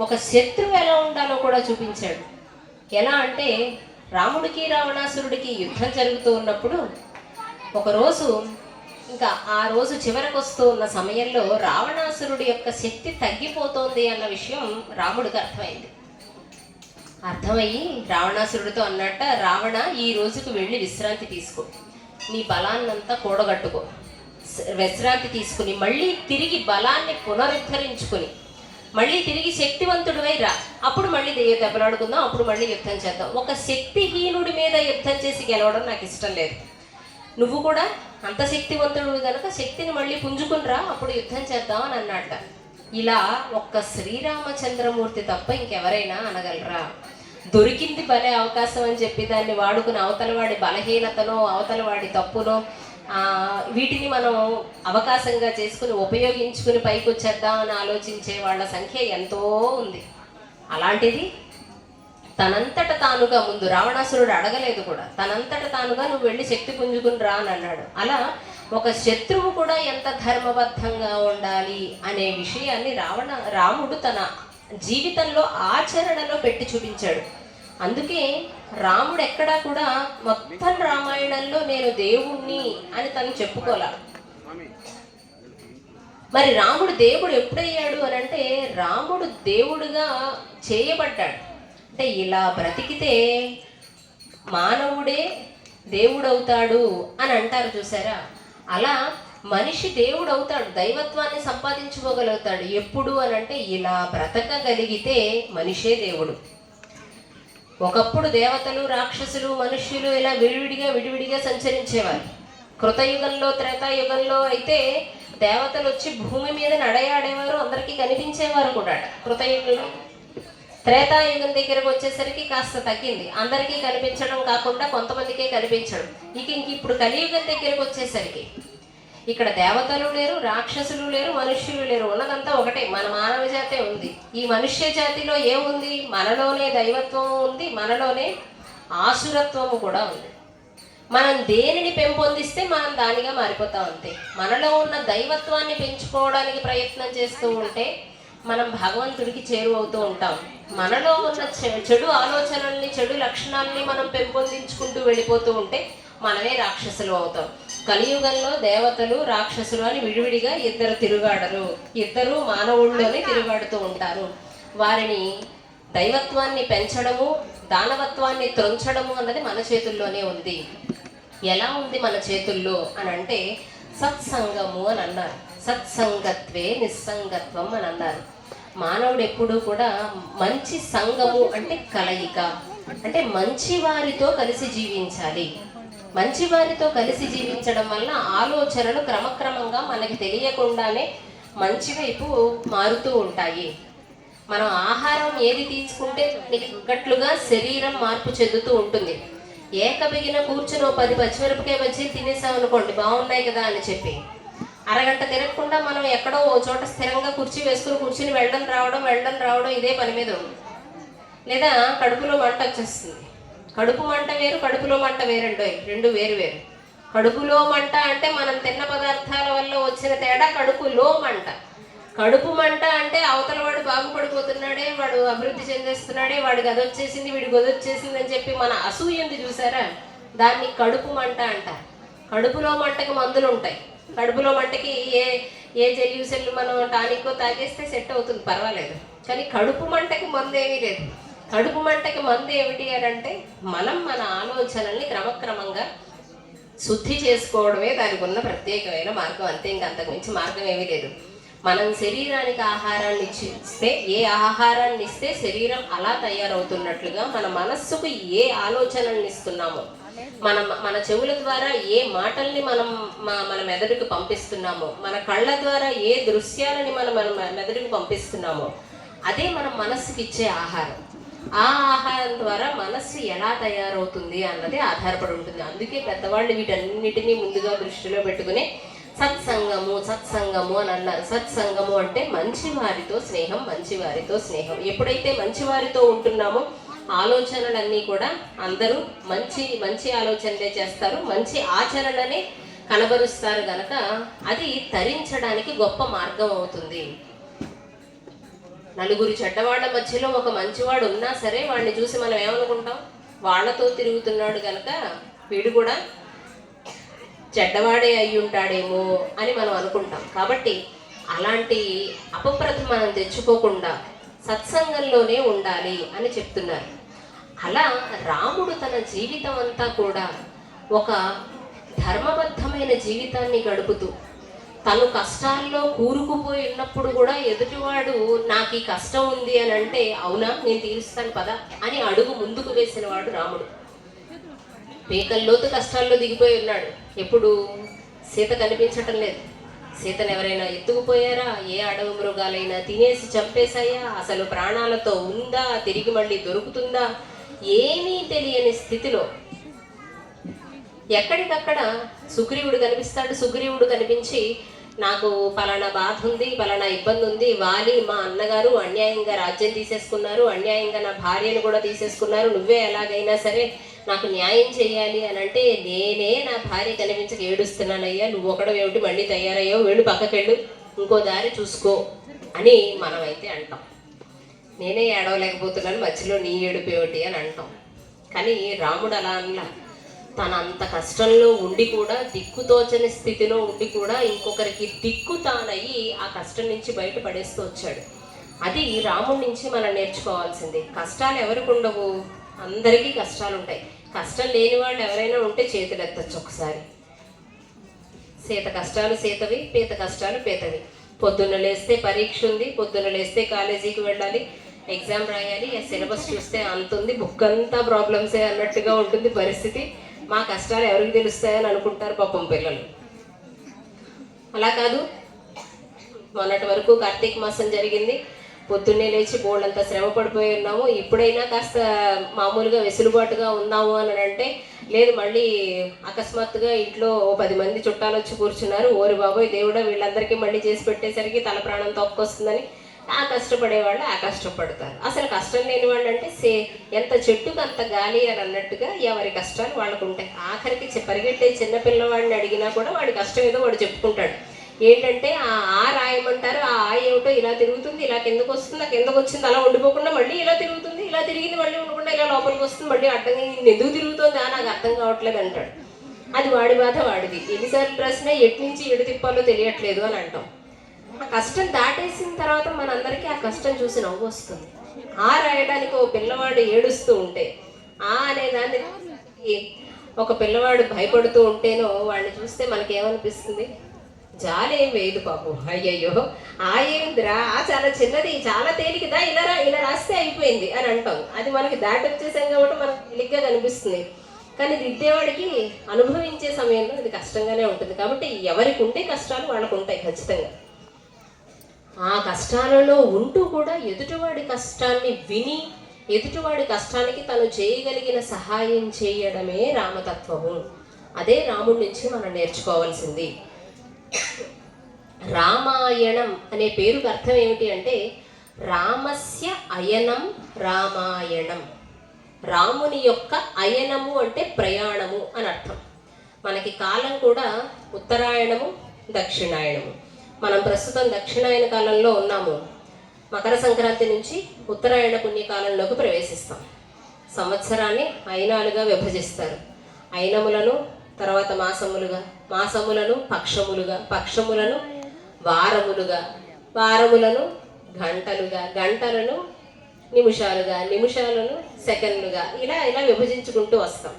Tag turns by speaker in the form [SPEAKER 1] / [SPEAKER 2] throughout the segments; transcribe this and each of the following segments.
[SPEAKER 1] ఒక శత్రువు ఎలా ఉండాలో కూడా చూపించాడు. ఎలా అంటే రాముడికి రావణాసురుడికి యుద్ధం జరుగుతూ ఉన్నప్పుడు ఒకరోజు, ఇంకా ఆ రోజు చివరకు వస్తూ ఉన్న సమయంలో రావణాసురుడి యొక్క శక్తి తగ్గిపోతోంది అన్న విషయం రాముడికి అర్థమయ్యి రావణాసురుడితో అన్నట్ట, రావణ ఈ రోజుకు వెళ్ళి విశ్రాంతి తీసుకో, నీ బలాన్నంతా కూడగట్టుకో, విశ్రాంతి తీసుకుని మళ్ళీ తిరిగి బలాన్ని పునరుద్ధరించుకుని మళ్ళీ తిరిగి శక్తివంతుడివై రా, అప్పుడు మళ్ళీ దెబ్బలాడుకుందాం, అప్పుడు మళ్ళీ యుద్ధం చేద్దాం. ఒక శక్తిహీనుడి మీద యుద్ధం చేసి గెలవడం నాకు ఇష్టం లేదు. నువ్వు కూడా అంత శక్తివంతుడు కనుక శక్తిని మళ్ళీ పుంజుకుని రా, అప్పుడు యుద్ధం చేద్దాం అని అన్నట్ట. ఇలా ఒక్క శ్రీరామచంద్రమూర్తి తప్ప ఇంకెవరైనా అనగలరా? దొరికింది భలే అవకాశం అని చెప్పి దాన్ని వాడుకుని అవతలవాడి బలహీనతనో అవతలవాడి తప్పునో వీటిని మనం అవకాశంగా చేసుకుని ఉపయోగించుకుని పైకి వచ్చేద్దామని ఆలోచించే వాళ్ళ సంఖ్య ఎంతో ఉంది. అలాంటిది తనంతట తానుగా, ముందు రావణాసురుడు అడగలేదు కూడా, తనంతట తానుగా నువ్వు వెళ్ళి శక్తి పుంజుకుని రా అని అన్నాడు. అలా ఒక శత్రువు కూడా ఎంత ధర్మబద్ధంగా ఉండాలి అనే విషయాన్ని రాముడు తన జీవితంలో ఆచరణలో పెట్టి చూపించాడు. అందుకే రాముడు ఎక్కడా కూడా మొత్తం రామాయణంలో నేను దేవుణ్ణి అని తను చెప్పుకోలే. మరి రాముడు దేవుడు ఎప్పుడయ్యాడు అని అంటే, రాముడు దేవుడుగా చేయబడ్డాడు. అంటే ఇలా బ్రతికితే మానవుడే దేవుడవుతాడు అని అంటారు చూసారా, అలా మనిషి దేవుడు అవుతాడు, దైవత్వాన్ని సంపాదించుకోగలుగుతాడు. ఎప్పుడు అని అంటే ఇలా బ్రతకగలిగితే మనిషే దేవుడు. ఒకప్పుడు దేవతలు, రాక్షసులు, మనుష్యులు ఇలా విడివిడిగా సంచరించేవారు. కృతయుగంలో, త్రేతాయుగంలో అయితే దేవతలు వచ్చి భూమి మీద నడయాడేవారు, అందరికీ కనిపించేవారు కూడా. కృతయుగంలో, త్రేతాయుగం దగ్గరకు వచ్చేసరికి కాస్త తగ్గింది, అందరికీ కనిపించడం కాకుండా కొంతమందికే కనిపించడం. ఇప్పుడు కలియుగం దగ్గరకు వచ్చేసరికి ఇక్కడ దేవతలు లేరు, రాక్షసులు లేరు, మనుష్యులు లేరు, ఉన్నదంతా ఒకటే, మన మానవ జాతే ఉంది. ఈ మనుష్య జాతిలో ఏముంది? మనలోనే దైవత్వం ఉంది, మనలోనే ఆసురత్వము కూడా ఉంది. మనం దేనిని పెంపొందిస్తే మనం దానిగా మారిపోతాం అంతే. మనలో ఉన్న దైవత్వాన్ని పెంచుకోవడానికి ప్రయత్నం చేస్తూ ఉంటే మనం భగవంతుడికి చేరువవుతూ ఉంటాం. మనలో ఉన్న చెడు ఆలోచనల్ని, చెడు లక్షణాలని మనం పెంపొందించుకుంటూ వెళ్ళిపోతూ ఉంటే మనమే రాక్షసులు అవుతాం. కలియుగంలో దేవతలు, రాక్షసులు అని విడివిడిగా ఇద్దరు తిరుగాడరు, ఇద్దరు మానవుల్లోనే తిరుగాడుతూ ఉంటారు. వారిని దైవత్వాన్ని పెంచడము, దానవత్వాన్ని త్రొంచడము అన్నది మన చేతుల్లోనే ఉంది. ఎలా ఉంది మన చేతుల్లో అని అంటే, సత్సంగము అని అన్నారు. సత్సంగత్వే నిస్సంగత్వం అని అన్నారు. మానవుడు ఎప్పుడూ కూడా మంచి సంగము అంటే కలయిక, అంటే మంచి వారితో కలిసి జీవించాలి. మంచి వారితో కలిసి జీవించడం వల్ల ఆలోచనలు క్రమక్రమంగా మనకి తెలియకుండానే మంచి వైపు మారుతూ ఉంటాయి. మనం ఆహారం ఏది తీసుకుంటే తగ్గట్లుగా శరీరం మార్పు చెందుతూ ఉంటుంది. ఏకబిగిన కూర్చుని 10 పచ్చిమిరపకాయ బజ్జీలు తినేసామనుకోండి, బాగున్నాయి కదా అని చెప్పి అరగంట తిరగకుండా మనం ఎక్కడో ఓ చోట స్థిరంగా కుర్చీ వేసుకుని కూర్చుని వెళ్ళడం రావడం ఇదే పని మీద ఉంది. లేదా కడుపులో మంట వచ్చేస్తుంది. కడుపు మంట వేరు, కడుపులో మంట వేరండో, రెండు వేరు. కడుపులో మంట అంటే మనం తిన్న పదార్థాల వల్ల వచ్చిన తేడా కడుపులో మంట. కడుపు మంట అంటే అవతల వాడు బాగుపడిపోతున్నాడే, వాడు అభివృద్ధి చెందేస్తున్నాడే, వాడికి అదొచ్చేసింది, వీడికి అదొచ్చేసింది అని చెప్పి మన అసూయ ఉంది చూసారా, దాన్ని కడుపు మంట అంటారు. కడుపులో మంటకి మందులు ఉంటాయి. కడుపులో మంటకి ఏ జెల్యూసెల్లు మనం టానిక్ తాగేస్తే సెట్ అవుతుంది, పర్వాలేదు. కానీ కడుపు మంటకి మందు ఏమీ లేదు. కడుపు మంటకి మందు ఏమిటి అని అంటే, మనం మన ఆలోచనల్ని క్రమక్రమంగా శుద్ధి చేసుకోవడమే దానికి ఉన్న ప్రత్యేకమైన మార్గం, అంతే. ఇంకా అంతకు మించి మార్గం ఏమీ లేదు. మనం శరీరానికి ఆహారాన్ని ఇస్తే, ఏ ఆహారాన్ని ఇస్తే శరీరం అలా తయారవుతున్నట్లుగా మన మనస్సుకు ఏ ఆలోచనల్ని ఇస్తున్నామో, మన చెవుల ద్వారా ఏ మాటల్ని మన మెదడుకు పంపిస్తున్నామో, మన కళ్ళ ద్వారా ఏ దృశ్యాలని మన మెదడుకు పంపిస్తున్నామో, అదే మన మనస్సుకి ఇచ్చే ఆహారం. ఆ ఆహారం ద్వారా మనస్సు ఎలా తయారవుతుంది అన్నది ఆధారపడి ఉంటుంది. అందుకే పెద్దవాళ్ళు వీటన్నిటినీ ముందుగా దృష్టిలో పెట్టుకుని సత్సంగము అని అన్నారు. సత్సంగము అంటే మంచి వారితో స్నేహం. ఎప్పుడైతే మంచి వారితో ఉంటున్నామో ఆలోచనలన్నీ కూడా అందరూ మంచి ఆలోచనలే చేస్తారు, మంచి ఆచరణనే కనబరుస్తారు గనక అది తరించడానికి గొప్ప మార్గం అవుతుంది. నలుగురు చెడ్డవాళ్ళ మధ్యలో ఒక మంచివాడు ఉన్నా సరే వాడిని చూసి మనం ఏమనుకుంటాం, వాళ్ళతో తిరుగుతున్నాడు కనుక వీడు కూడా చెడ్డవాడే అయి ఉంటాడేమో అని మనం అనుకుంటాం. కాబట్టి అలాంటి అపప్రథ మనం తెచ్చుకోకుండా సత్సంగంలోనే ఉండాలి అని చెప్తున్నారు. అలా రాముడు తన జీవితం అంతా కూడా ఒక ధర్మబద్ధమైన జీవితాన్ని గడుపుతూ తను కష్టాల్లో కూరుకుపోయి ఉన్నప్పుడు కూడా ఎదుటివాడు నాకు ఈ కష్టం ఉంది అని అంటే అవునా నేను తీరుస్తాను పదా అని అడుగు ముందుకు వేసిన వాడు రాముడు. పీకల్లోతు కష్టాల్లో దిగిపోయి ఉన్నాడు. ఎప్పుడు సీత కనిపించటం లేదు. సీతను ఎవరైనా ఎత్తుకుపోయారా? ఏ అడవి మృగాలైనా తినేసి చంపేశాయా? అసలు ప్రాణాలతో ఉందా? తిరిగి మళ్ళీ దొరుకుతుందా? ఏమీ తెలియని స్థితిలో ఎక్కడికక్కడ సుగ్రీవుడు కనిపిస్తాడు. సుగ్రీవుడు కనిపించి నాకు పలానా బాధ ఉంది, పలానా ఇబ్బంది ఉంది, వాలి మా అన్నగారు అన్యాయంగా రాజ్యం తీసేసుకున్నారు, అన్యాయంగా నా భార్యను కూడా తీసేసుకున్నారు, నువ్వే ఎలాగైనా సరే నాకు న్యాయం చేయాలి అని అంటే నేనే నా భార్య కనిపించక ఏడుస్తున్నానయ్యా, నువ్వు ఒకడవేమిటి మళ్ళీ తయారయ్యో, వెళ్ళు పక్కకెళ్ళు, ఇంకో దారి చూసుకో అని మనమైతే అంటాం. నేనే ఏడవలేకపోతున్నాను, మధ్యలో నీ ఏడుపేమిటి అని అంటాం. కానీ రాముడు అలా అనలా. తన అంత కష్టంలో ఉండి కూడా, దిక్కుతోచని స్థితిలో ఉండి కూడా ఇంకొకరికి దిక్కు తానయ్యి ఆ కష్టం నుంచి బయటపడేస్తూ వచ్చాడు. అది రాముడి నుంచి మనం నేర్చుకోవాల్సింది. కష్టాలు ఎవరికి ఉండవు? అందరికీ కష్టాలు ఉంటాయి. కష్టం లేని వాళ్ళు ఎవరైనా ఉంటే చేతులు ఎత్తచ్చు ఒకసారి. సీత కష్టాలు సీతవి, పీత కష్టాలు పీతవి. పొద్దున్న లేస్తే పరీక్ష ఉంది, పొద్దున్న లేస్తే కాలేజీకి వెళ్ళాలి, ఎగ్జామ్ రాయాలి, సిలబస్ చూస్తే అంత ఉంది, బుక్ అంతా ప్రాబ్లమ్సే అన్నట్టుగా ఉంటుంది పరిస్థితి. మా కష్టాలు ఎవరికి తెలుస్తాయని అనుకుంటారు పాపం పిల్లలు. అలా కాదు. మొన్నటి వరకు కార్తీక మాసం జరిగింది, పొద్దున్నే లేచి బోళ్ళంతా శ్రమ పడిపోయి ఉన్నాము, ఇప్పుడైనా కాస్త మామూలుగా వెసులుబాటుగా ఉన్నాము అని అంటే లేదు, మళ్ళీ అకస్మాత్తుగా ఇంట్లో 10 మంది చుట్టాలు వచ్చి కూర్చున్నారు, ఓరి బాబోయ్ దేవుడా వీళ్ళందరికీ మళ్ళీ చేసి పెట్టేసరికి తల ప్రాణం తొక్కొస్తుందని ఆ కష్టపడేవాళ్ళు ఆ కష్టపడతారు. అసలు కష్టం లేని వాళ్ళు అంటే ఎంత చెట్టుకు అంత గాలి అని అన్నట్టుగా ఎవరి కష్టాలు వాళ్ళకు ఉంటాయి. ఆఖరికి పరిగెట్టే చిన్నపిల్లవాడిని అడిగినా కూడా వాడి కష్టం ఏదో వాడు చెప్పుకుంటాడు. ఏంటంటే ఆ రాయమంటారు, ఆ ఏమిటో ఇలా తిరుగుతుంది, ఇలా కిందకు వస్తుంది, నాకు కిందకు వచ్చింది అలా ఉండిపోకుండా మళ్ళీ ఇలా తిరుగుతుంది, ఇలా తిరిగింది మళ్ళీ ఉండకుండా ఇలా లోపలికి వస్తుంది, మళ్ళీ అడ్డంగా ఎందుకు తిరుగుతుంది నాకు అర్థం కావట్లేదు అంటాడు. అది వాడి బాధ వాడిది. ఎన్నిసార్లు రాసినా ఎటు నుంచి ఎడు తిప్పాలో తెలియట్లేదు అని అంటాం. ఆ కష్టం దాటేసిన తర్వాత మనందరికీ ఆ కష్టం చూసి నవ్వు వస్తుంది. ఆ రాయడానికి ఓ పిల్లవాడు ఏడుస్తూ ఉంటే, ఆ అనేదాన్ని ఒక పిల్లవాడు భయపడుతూ ఉంటేనో వాడిని చూస్తే మనకేమనిపిస్తుంది? జాలేం వేయదు పాపం. అయ్యయ్యో ఆ ఏంద్రా, ఆ చాలా చిన్నది, చాలా తేలికదా, ఇలా రాస్తే అయిపోయింది అని అంటాం. అది మనకి దాటి వచ్చేసాం కాబట్టి మనకు తేలిగ్గా కనిపిస్తుంది. కానీ దిద్దేవాడికి అనుభవించే సమయంలో ఇది కష్టంగానే ఉంటుంది. కాబట్టి ఎవరికి ఉంటే కష్టాలు వాళ్ళకు ఉంటాయి ఖచ్చితంగా. ఆ కష్టాలలో ఉంటూ కూడా ఎదుటివాడి కష్టాన్ని విని ఎదుటివాడి కష్టానికి తను చేయగలిగిన సహాయం చేయడమే రామతత్వము. అదే రాముడి నుంచి మనం నేర్చుకోవాల్సింది. రామాయణం అనే పేరుకి అర్థం ఏమిటి అంటే రామస్య అయనం రామాయణం. రాముని యొక్క అయనము అంటే ప్రయాణము అని అర్థం. మనకి కాలం కూడా ఉత్తరాయణము దక్షిణాయనము. మనం ప్రస్తుతం దక్షిణాయన కాలంలో ఉన్నాము. మకర సంక్రాంతి నుంచి ఉత్తరాయణ పుణ్యకాలంలోకి ప్రవేశిస్తాం. సంవత్సరాన్ని అయినాలుగా విభజిస్తారు. అయినములను తర్వాత మాసములుగా, మాసములను పక్షములుగా, పక్షములను వారములుగా, వారములను గంటలుగా, గంటలను నిమిషాలుగా, నిమిషాలను సెకండ్లుగా, ఇలా విభజించుకుంటూ వస్తాం.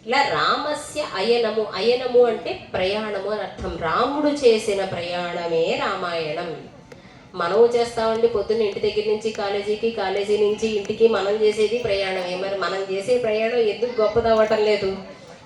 [SPEAKER 1] ఇలా రామస్య అయనము, అయనము అంటే ప్రయాణము అని అర్థం. రాముడు చేసిన ప్రయాణమే రామాయణం. మనము చేస్తామండి, పొద్దున్న ఇంటి దగ్గర నుంచి కాలేజీకి, కాలేజీ నుంచి ఇంటికి మనం చేసేది ప్రయాణమే. మరి మనం చేసే ప్రయాణం ఎందుకు గొప్పదవ్వటం లేదు?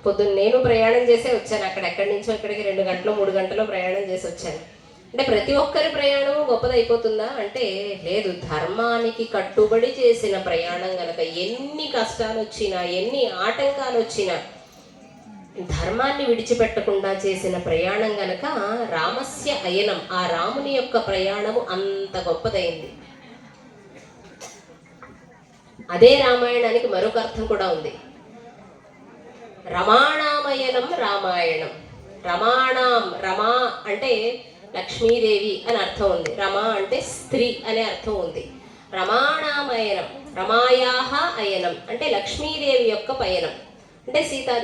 [SPEAKER 1] పొద్దున్న నేను ప్రయాణం చేసే వచ్చాను, అక్కడెక్కడి నుంచో ఇక్కడికి 2 గంటలు 3 గంటలు ప్రయాణం చేసి వచ్చాను. అంటే ప్రతి ఒక్కరి ప్రయాణము గొప్పదైపోతుందా అంటే లేదు. ధర్మానికి కట్టుబడి చేసిన ప్రయాణం గనక ఎన్ని కష్టాలు వచ్చినా, ఎన్ని ఆటంకాలు వచ్చినా ధర్మాన్ని విడిచిపెట్టకుండా చేసిన ప్రయాణం గనక రామస్య అయనం, ఆ రాముని యొక్క ప్రయాణము అంత గొప్పదైంది. అదే రామాయణానికి మరొక అర్థం కూడా ఉంది. రమాణామయనం రామాయణం. రమాణం, రమా అంటే లక్ష్మీదేవి అని అర్థం ఉంది. రమ అంటే స్త్రీ అనే అర్థం ఉంది. రమాణామయనం, రమాయాహ అయనం అంటే లక్ష్మీదేవి యొక్క పయనం అంటే సీతాదేవి